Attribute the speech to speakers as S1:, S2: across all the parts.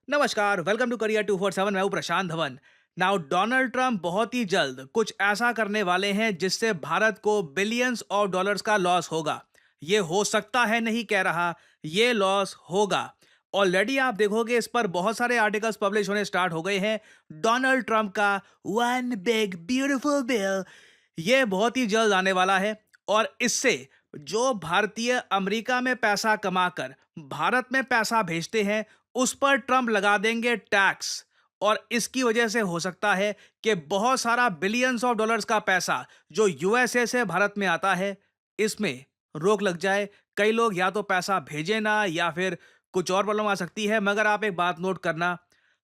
S1: नमस्कार, welcome to career 247। मैं हूं प्रशांत धवन। नाउ डोनाल्ड ट्रंप बहुत ही जल्द कुछ ऐसा करने वाले हैं जिससे भारत को बिलियंस ऑफ डॉलर्स का लॉस होगा। ये हो सकता है नहीं कह रहा, ये लॉस होगा। ऑलरेडी आप देखोगे इस पर बहुत सारे आर्टिकल्स पब्लिश होने स्टार्ट हो गए हैं। डोनाल्ड ट्रंप का वन बिग ब्यूटीफुल बिल ये बहुत ही जल्द आने वाला है। और इससे जो भारतीय अमेरिका में पैसा कमाकर भारत में पैसा भेजते हैं उस पर ट्रंप लगा देंगे टैक्स। और इसकी वजह से हो सकता है कि बहुत सारा बिलियंस ऑफ डॉलर्स का पैसा जो यूएसए से भारत में आता है इसमें रोक लग जाए। कई लोग या तो पैसा भेजे ना या फिर कुछ और प्रॉब्लम आ सकती है। मगर आप एक बात नोट करना,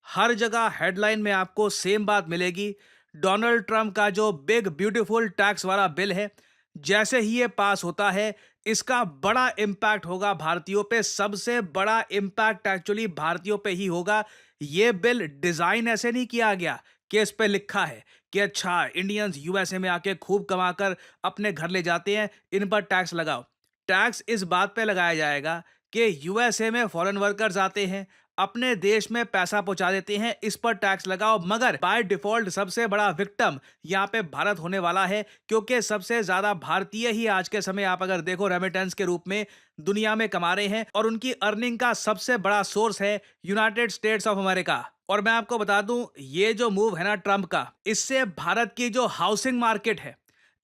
S1: हर जगह हेडलाइन में आपको सेम बात मिलेगी। डोनाल्ड ट्रंप का जो बिग ब्यूटीफुल टैक्स वाला बिल है, जैसे ही ये पास होता है इसका बड़ा इंपैक्ट होगा भारतीयों पे। सबसे बड़ा इंपैक्ट एक्चुअली भारतीयों पे ही होगा। ये बिल डिजाइन ऐसे नहीं किया गया कि इस पे लिखा है कि अच्छा इंडियंस यूएसए में आके खूब कमाकर अपने घर ले जाते हैं, इन पर टैक्स लगाओ। टैक्स इस बात पे लगाया जाएगा कि यूएसए में फॉरेन वर्कर्स आते हैं, अपने देश में पैसा पहुंचा देते हैं, इस पर टैक्स लगाओ। मगर बाय डिफॉल्ट सबसे बड़ा विक्टिम यहाँ पे भारत होने वाला है, क्योंकि सबसे ज्यादा भारतीय ही आज के समय आप अगर देखो रेमिटेंस के रूप में दुनिया में कमा रहे हैं। और उनकी अर्निंग का सबसे बड़ा सोर्स है यूनाइटेड स्टेट्स ऑफ अमेरिका। और मैं आपको बता दूं, ये जो मूव है ना ट्रंप का, इससे भारत की जो हाउसिंग मार्केट है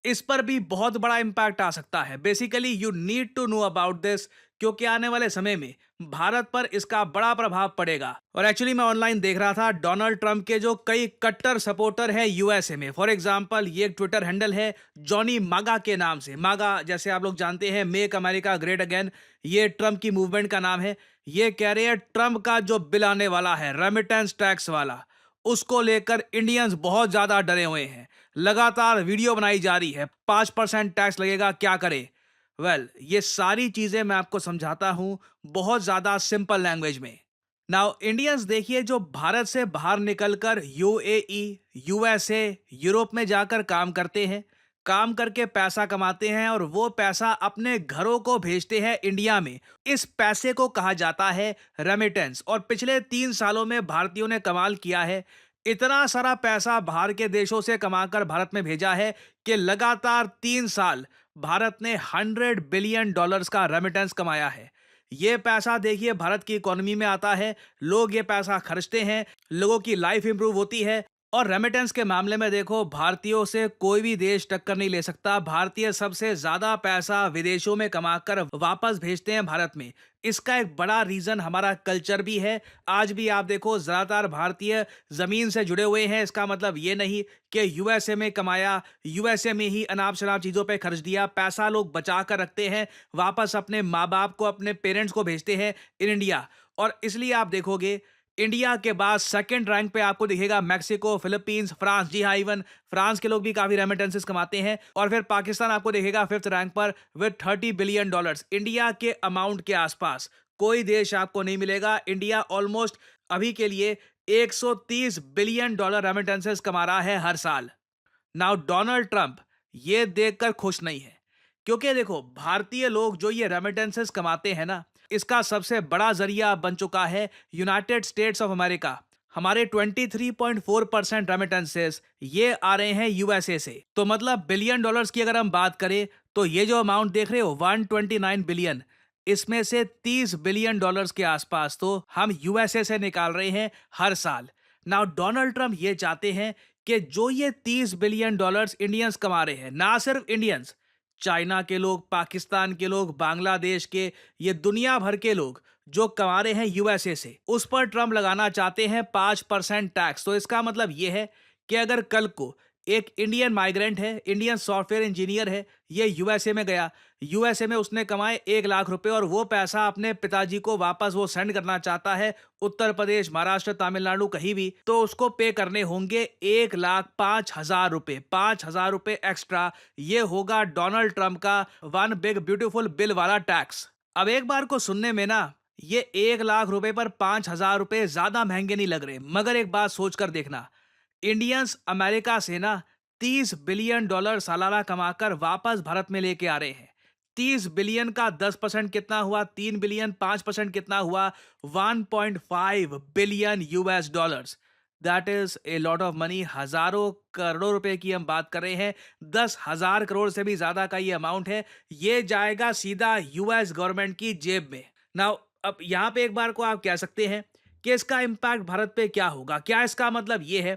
S1: इस पर भी बहुत बड़ा इंपैक्ट आ सकता है। Basically you need to know about this, क्योंकि आने वाले समय में भारत पर इसका बड़ा प्रभाव पड़ेगा। और एक्चुअली मैं ऑनलाइन देख रहा था डोनाल्ड ट्रंप के जो कई कट्टर सपोर्टर है यूएसए में। फॉर एग्जांपल ये एक ट्विटर हैंडल है जॉनी मागा के नाम से। मागा जैसे आप लोग जानते हैं मेक अमेरिका ग्रेट अगेन, ये ट्रंप की मूवमेंट का नाम है। ये कह रहे हैं ट्रंप का जो बिल आने वाला है रेमिटेंस टैक्स वाला, उसको लेकर इंडियंस बहुत ज्यादा डरे हुए हैं। लगातार वीडियो बनाई जा रही है, 5% टैक्स लगेगा, क्या करे। ये सारी चीजें मैं आपको समझाता हूं बहुत ज्यादा सिंपल लैंग्वेज में। नाउ इंडियंस देखिए जो भारत से बाहर निकलकर यूएई, यूएसए, यूरोप में जाकर काम करते हैं, काम करके पैसा कमाते हैं और वो पैसा अपने घरों को भेजते हैं इंडिया में। इस पैसे को कहा जाता है रेमिटेंस। और पिछले 3 सालों में भारतीयों ने कमाल किया है। इतना सारा पैसा बाहर के देशों से कमाकर भारत में भेजा है कि लगातार 3 साल भारत ने $100 बिलियन का रेमिटेंस कमाया है। ये पैसा देखिए भारत की इकोनॉमी में आता है, लोग ये पैसा खर्चते हैं, लोगों की लाइफ इंप्रूव होती है। और रेमिटेंस के मामले में देखो भारतीयों से कोई भी देश टक्कर नहीं ले सकता। भारतीय सबसे ज्यादा पैसा विदेशों में कमाकर वापस भेजते हैं भारत में। इसका एक बड़ा रीजन हमारा कल्चर भी है। आज भी आप देखो ज्यादातर भारतीय जमीन से जुड़े हुए हैं। इसका मतलब ये नहीं कि यूएसए में कमाया, यूएसए में ही अनाप शनाप चीजों पे खर्च दिया। पैसा लोग बचा कर रखते हैं, वापस अपने माँ बाप को, अपने पेरेंट्स को भेजते हैं इन इंडिया। और इसलिए आप देखोगे इंडिया के बाद सेकंड रैंक पे आपको दिखेगा मैक्सिको, फिलीपींस, फ्रांस। जी हाँ, इवन फ्रांस के लोग भी काफी रेमिटेंसेस कमाते हैं। और फिर पाकिस्तान आपको दिखेगा 5th रैंक पर विद $30 बिलियन। इंडिया के अमाउंट के आसपास कोई देश आपको नहीं मिलेगा। इंडिया ऑलमोस्ट अभी के लिए $130 बिलियन रेमिटेंसेस कमा रहा है हर साल। नाउ डोनाल्ड ट्रंप ये देखकर खुश नहीं है, क्योंकि देखो भारतीय लोग जो ये रेमिटेंसेस कमाते हैं ना, इसका सबसे बड़ा जरिया बन चुका है यूनाइटेड स्टेट्स ऑफ अमेरिका। हमारे 23.4% रेमिटेंसेस ये आ रहे हैं यूएसए से। तो मतलब बिलियन डॉलर्स की अगर हम बात करें तो ये जो अमाउंट देख रहे हो 129 बिलियन, इसमें से $30 बिलियन के आसपास तो हम यूएसए से निकाल रहे हैं हर साल। नाउ डोनाल्ड ट्रंप ये चाहते हैं कि जो ये $30 बिलियन इंडियंस कमा रहे हैं, ना सिर्फ इंडियंस, चाइना के लोग, पाकिस्तान के लोग, बांग्लादेश के, ये दुनिया भर के लोग जो कमा रहे हैं यूएसए से, उस पर ट्रंप लगाना चाहते हैं 5% टैक्स। तो इसका मतलब ये है कि अगर कल को एक इंडियन माइग्रेंट है, इंडियन सॉफ्टवेयर इंजीनियर है, ये यूएसए में गया, यूएसए में उसने कमाए 1 लाख रुपए और वो पैसा अपने पिताजी को वापस वो सेंड करना चाहता है उत्तर प्रदेश, महाराष्ट्र, तमिलनाडु, कहीं भी, तो उसको पे करने होंगे 1,05,000 रुपए, 5,000 रुपए एक्स्ट्रा। ये होगा डोनाल्ड ट्रंप का वन बिग ब्यूटीफुल बिल वाला टैक्स। अब एक बार को सुनने में ना ये 1 लाख रुपए पर 5,000 रुपए ज्यादा महंगे नहीं लग रहे, मगर एक बात सोचकर देखना, इंडियंस अमेरिका से ना $30 बिलियन सालाना कमाकर वापस भारत में लेके आ रहे हैं। 30 बिलियन का 10% कितना हुआ? 3 बिलियन, 5% कितना हुआ? 1.5 billion US dollars. That is a lot of money. हजारों करोड़ों रुपए की हम बात कर रहे हैं। 10,000 करोड़ से भी ज्यादा का ये अमाउंट है। ये जाएगा सीधा यूएस गवर्नमेंट की जेब में। नाउ अब यहां पे एक बार को आप कह सकते हैं कि इसका इंपैक्ट भारत पे क्या होगा। क्या इसका मतलब ये है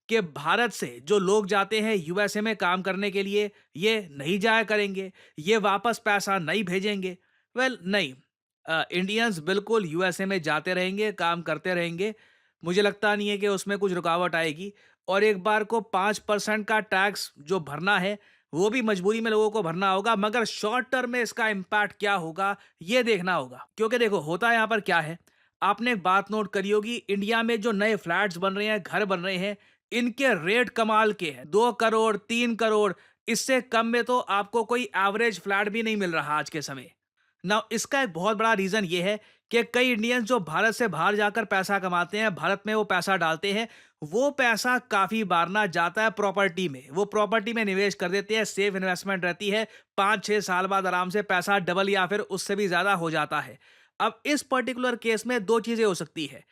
S1: कि भारत से जो लोग जाते हैं यूएसए में काम करने के लिए, ये नहीं जाया करेंगे, ये वापस पैसा नहीं भेजेंगे? वेल नहीं, इंडियंस बिल्कुल यूएसए में जाते रहेंगे, काम करते रहेंगे। मुझे लगता नहीं है कि उसमें कुछ रुकावट आएगी। और एक बार को 5% का टैक्स जो भरना है वो भी मजबूरी में लोगों को भरना होगा, मगर शॉर्ट टर्म में इसका इम्पैक्ट क्या होगा ये देखना होगा। क्योंकि देखो होता यहाँ पर क्या है, आपने एक बात नोट करी होगी, इंडिया में जो नए फ्लैट्स बन रहे हैं, घर बन रहे हैं, इनके रेट कमाल के हैं। 2 करोड़, 3 करोड़, इससे कम में तो आपको कोई एवरेज फ्लैट भी नहीं मिल रहा आज के समय। ना इसका एक बहुत बड़ा रीजन ये है कि कई इंडियंस जो भारत से बाहर जाकर पैसा कमाते हैं, भारत में वो पैसा डालते हैं, वो पैसा काफी बार ना जाता है प्रॉपर्टी में। वो प्रॉपर्टी में निवेश कर देते हैं, सेफ इन्वेस्टमेंट रहती है, 5-6 साल बाद आराम से पैसा डबल या फिर उससे भी ज्यादा हो जाता है। अब इस पर्टिकुलर केस में दो चीजें हो सकती है।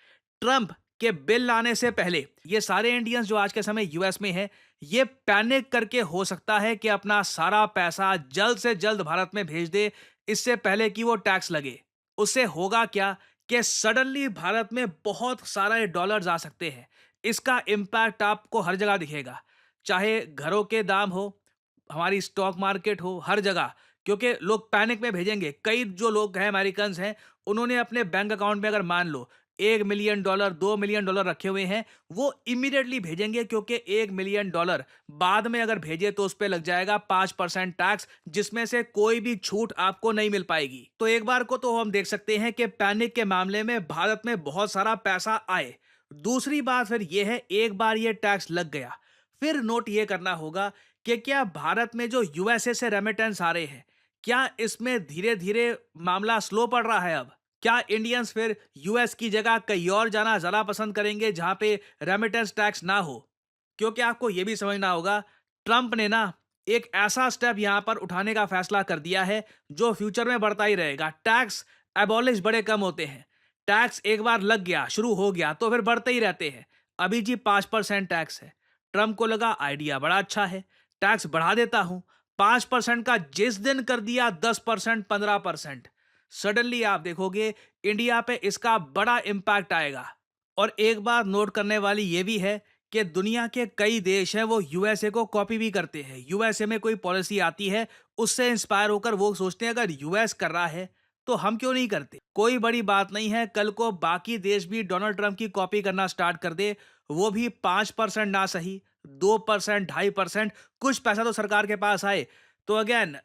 S1: ट्रंप के बिल लाने से पहले ये सारे इंडियंस जो आज के समय यूएस में हैं, ये पैनिक करके हो सकता है कि अपना सारा पैसा जल्द से जल्द भारत में भेज दे, इससे पहले कि वो टैक्स लगे। उससे होगा क्या कि सडनली भारत में बहुत सारे डॉलर्स आ सकते हैं। इसका इम्पैक्ट आपको हर जगह दिखेगा, चाहे घरों के दाम हो, हमारी स्टॉक मार्केट हो, हर जगह। क्योंकि लोग पैनिक में भेजेंगे। कई जो लोग हैं, अमेरिकन हैं, उन्होंने अपने बैंक अकाउंट में अगर मान लो $1 मिलियन, $2 मिलियन रखे हुए हैं, वो इमीडिएटली भेजेंगे। क्योंकि $1 मिलियन बाद में अगर भेजे तो उस पर लग जाएगा 5% टैक्स, जिसमें से कोई भी छूट आपको नहीं मिल पाएगी। तो एक बार को तो हम देख सकते हैं कि पैनिक के मामले में भारत में बहुत सारा पैसा आए। दूसरी बात फिर यह है, एक बार ये टैक्स लग गया, फिर नोट ये करना होगा कि क्या भारत में जो यूएसए से रेमिटेंस आ रहे हैं, क्या इसमें धीरे धीरे मामला स्लो पड़ रहा है? अब क्या इंडियंस फिर यूएस की जगह कहीं और जाना ज्यादा पसंद करेंगे जहां पे रेमिटेंस टैक्स ना हो? क्योंकि आपको यह भी समझना होगा, ट्रंप ने ना एक ऐसा स्टेप यहां पर उठाने का फैसला कर दिया है जो फ्यूचर में बढ़ता ही रहेगा। टैक्स एबॉलिश बड़े कम होते हैं। टैक्स एक बार लग गया, शुरू हो गया, तो फिर बढ़ते ही रहते हैं। अभी जी 5% टैक्स है। ट्रंप को लगा आइडिया बड़ा अच्छा है, टैक्स बढ़ा देता हूं। 5% का जिस दिन कर दिया 10%, 15%, सडनली आप देखोगे इंडिया पे इसका बड़ा इंपैक्ट आएगा। और एक बात नोट करने वाली ये भी है कि दुनिया के कई देश हैं वो यूएसए को कॉपी भी करते हैं। यूएसए में कोई पॉलिसी आती है, उससे इंस्पायर होकर वो सोचते हैं अगर यूएस कर रहा है तो हम क्यों नहीं करते। कोई बड़ी बात नहीं है, कल को बाकी देश भी डोनाल्ड ट्रंप की कॉपी करना स्टार्ट कर दे, वो भी 5% ना सही, 2%, 2.5%, कुछ पैसा तो सरकार के पास आए। तो अगेन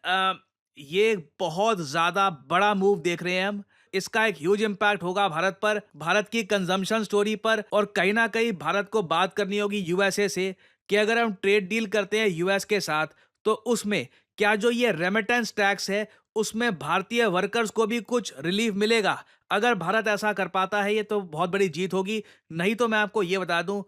S1: ये बहुत ज्यादा बड़ा मूव देख रहे हैं हम। इसका एक ह्यूज इंपैक्ट होगा भारत पर, भारत की कंजम्पशन स्टोरी पर। और कहीं ना कहीं भारत को बात करनी होगी यूएसए से कि अगर हम ट्रेड डील करते हैं यूएस के साथ, तो उसमें क्या जो ये रेमिटेंस टैक्स है उसमें भारतीय वर्कर्स को भी कुछ रिलीफ मिलेगा। अगर भारत ऐसा कर पाता है ये तो बहुत बड़ी जीत होगी। नहीं तो मैं आपको ये बता दूं,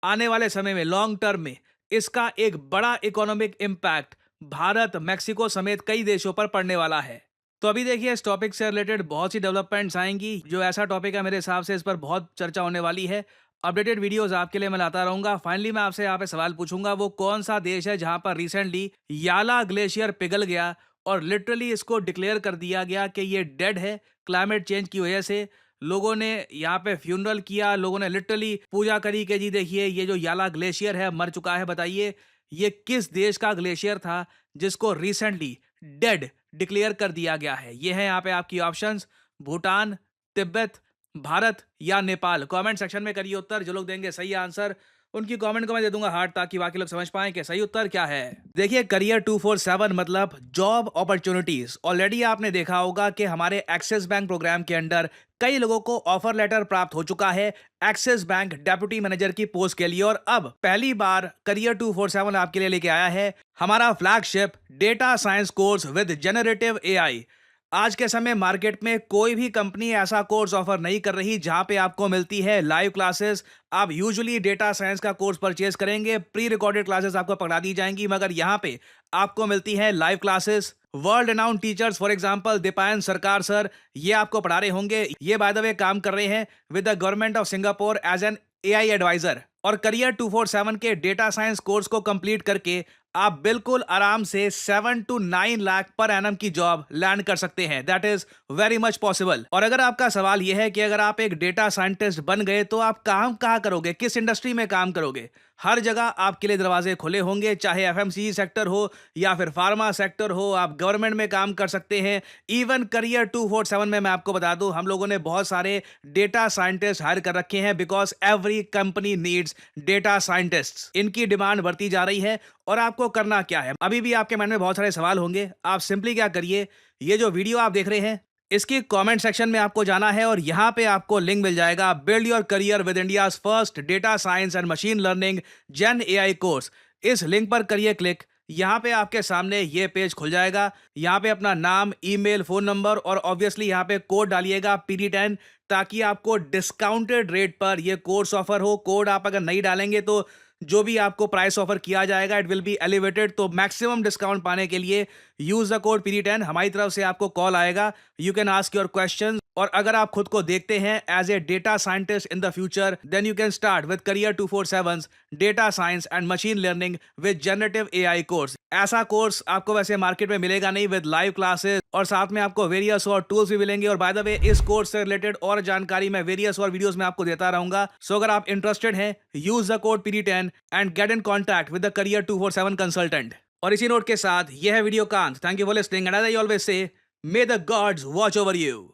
S1: आने वाले समय में लॉन्ग टर्म में इसका एक बड़ा इकोनॉमिक इंपैक्ट भारत, मैक्सिको समेत कई देशों पर पड़ने वाला है। तो अभी देखिए इस टॉपिक से रिलेटेड बहुत सी डेवलपमेंट्स आएंगी। जो ऐसा टॉपिक है मेरे हिसाब से इस पर बहुत चर्चा होने वाली है। अपडेटेड वीडियोस आपके लिए मैं लाता रहूंगा। फाइनली मैं आपसे यहाँ पे सवाल पूछूंगा, वो कौन सा देश है जहां पर रिसेंटली याला ग्लेशियर पिघल गया और लिटरली इसको डिक्लेयर कर दिया गया कि ये डेड है क्लाइमेट चेंज की वजह से। लोगों ने यहाँ पे फ्यूनरल किया, लोगों ने लिटरली पूजा करी कि जी देखिए ये जो याला ग्लेशियर है मर चुका है। बताइए ये किस देश का ग्लेशियर था जिसको रिसेंटली डेड डिक्लेयर कर दिया गया है? ये है यहाँ पे आपकी ऑप्शंस, भूटान, तिब्बत, भारत या नेपाल। कमेंट सेक्शन में करिए उत्तर। जो लोग देंगे सही आंसर उनकी कमेंट को मैं दे दूंगा हार्ट, ताकि बाकी लोग समझ पाएं कि सही उत्तर क्या है। देखिए करियर 247 मतलब जॉब अपॉर्चुनिटीज। ऑलरेडी आपने देखा होगा कि हमारे एक्सिस बैंक प्रोग्राम के अंडर कई लोगों को ऑफर लेटर प्राप्त हो चुका है एक्सिस बैंक डेप्यूटी मैनेजर की पोस्ट के लिए। और अब पहली बार करियर 247 आपके लिए लेके आया है हमारा flagship data science course with generative AI. आज के समय मार्केट में कोई भी कंपनी ऐसा कोर्स ऑफर नहीं कर रही जहां पे आपको मिलती है लाइव क्लासेस। आप यूजुअली डेटा साइंस का कोर्स परचेज करेंगे, प्री रिकॉर्डेड क्लासेस आपको पकड़ा दी जाएंगी, मगर यहाँ पे आपको मिलती हैं live classes. World renowned teachers for example Deepayan सरकार सर, ये आपको पढ़ा रहे होंगे। ये बाय द वे काम कर रहे हैं with the government of Singapore as an AI adviser. और करियर 247 के डेटा साइंस कोर्स को कंप्लीट करके आप बिल्कुल आराम से 7 to 9 लाख पर एनम की जॉब लैंड कर सकते हैं। That is very much possible. और अगर आपका सवाल यह है कि अगर आप एक डेटा साइंटिस्ट बन गए तो आप काम कहाँ करोगे, किस इंडस्ट्री में काम करोगे, हर जगह आपके लिए दरवाजे खुले होंगे। चाहे एफएमसीजी सेक्टर हो या फिर फार्मा सेक्टर हो, आप गवर्नमेंट में काम कर सकते हैं। इवन करियर 247 में मैं आपको बता दूं, हम लोगों ने बहुत सारे डेटा साइंटिस्ट हायर कर रखे हैं because every company needs data scientists. इनकी डिमांड बढ़ती जा रही है। और आपको करना क्या है, अभी भी आपके मन में बहुत सारे सवाल होंगे। आप सिंपली क्या करिए, ये जो वीडियो आप देख रहे हैं इसकी कमेंट सेक्शन में आपको जाना है और यहां पे आपको लिंक मिल जाएगा build your career with India's first data science and machine learning gen AI course. इस लिंक पर करिए क्लिक। यहां पे आपके सामने ये पेज खुल जाएगा। यहां पे अपना नाम, ईमेल, फोन नंबर और ऑब्वियसली यहां पे कोड डालिएगा PD10, ताकि आपको डिस्काउंटेड रेट पर ये कोर्स ऑफर हो। कोड आप अगर नहीं डालेंगे तो जो भी आपको प्राइस ऑफर किया जाएगा इट विल बी एलिवेटेड। तो मैक्सिमम डिस्काउंट पाने के लिए यूज द कोड PD10। हमारी तरफ से आपको कॉल आएगा, you can ask your questions. और अगर आप खुद को देखते हैं as a data scientist in the future, then you can start with career 247 data science and machine learning with generative AI course. ऐसा कोर्स आपको वैसे मार्केट में मिलेगा नहीं, विद लाइव क्लासेस और साथ में आपको वेरियस और टूल्स भी मिलेंगे। और बाय द वे इस कोर्स से रिलेटेड और जानकारी मैं वेरियस और वीडियोस में आपको देता रहूंगा। सो अगर आप इंटरेस्टेड हैं, use the code PD10 and get in contact with the career 247 consultant. और इसी नोट के साथ यह है वीडियो कांत। Thank you for listening and as I always say, may the gods watch over you.